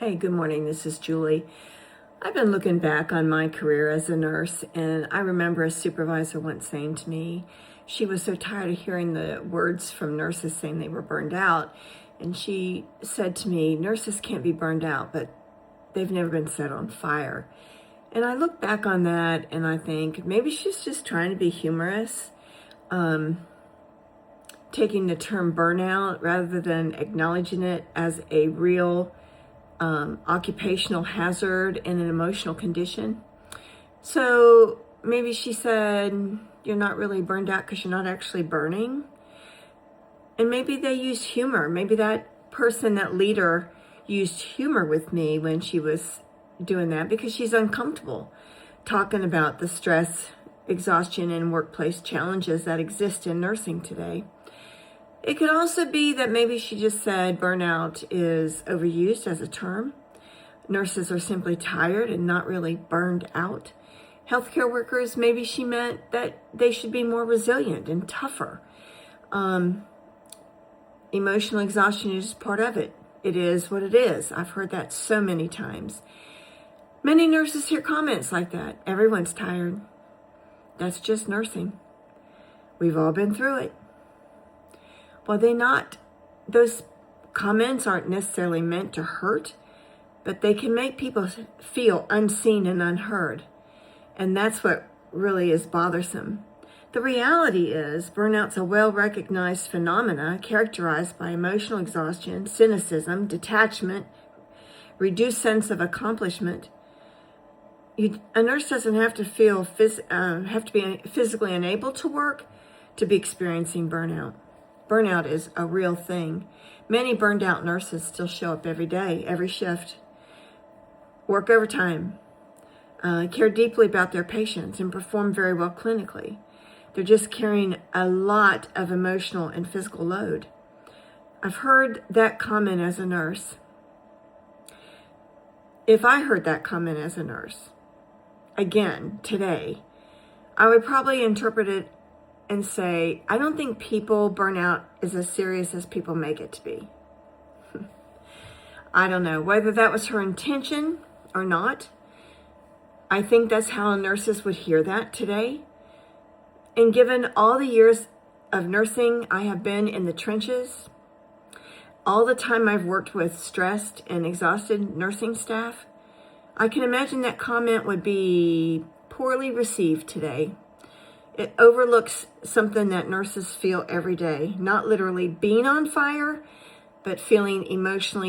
Hey, good morning. This is Julie. I've been looking back on my career as a nurse, and I remember a supervisor once saying to me, she was so tired of hearing the words from nurses saying they were burned out. And she said to me, nurses can't be burned out, but they've never been set on fire. And I look back on that and I think maybe she's just trying to be humorous, taking the term burnout rather than acknowledging it as a real occupational hazard and an emotional condition. So maybe she said, you're not really burned out because you're not actually burning. And maybe they used humor. Maybe that person, that leader, used humor with me when she was doing that because she's uncomfortable talking about the stress, exhaustion, and workplace challenges that exist in nursing today. It could also be that maybe she just said burnout is overused as a term. Nurses are simply tired and not really burned out. Healthcare workers, maybe she meant that they should be more resilient and tougher. Emotional exhaustion is part of it. It is what it is. I've heard that so many times. Many nurses hear comments like that. Everyone's tired. That's just nursing. We've all been through it. Well, those comments aren't necessarily meant to hurt, but they can make people feel unseen and unheard. And that's what really is bothersome. The reality is burnout's a well-recognized phenomena characterized by emotional exhaustion, cynicism, detachment, reduced sense of accomplishment. A nurse doesn't have to be physically unable to work to be experiencing burnout. Burnout is a real thing. Many burned out nurses still show up every day, every shift, work overtime, care deeply about their patients, and perform very well clinically. They're just carrying a lot of emotional and physical load. I've heard that comment as a nurse. If I heard that comment as a nurse, again, today, I would probably interpret it and say, I don't think people burn out is as serious as people make it to be. I don't know whether that was her intention or not. I think that's how nurses would hear that today. And given all the years of nursing I have been in the trenches, all the time I've worked with stressed and exhausted nursing staff, I can imagine that comment would be poorly received today. It overlooks something that nurses feel every day, not literally being on fire, but feeling emotionally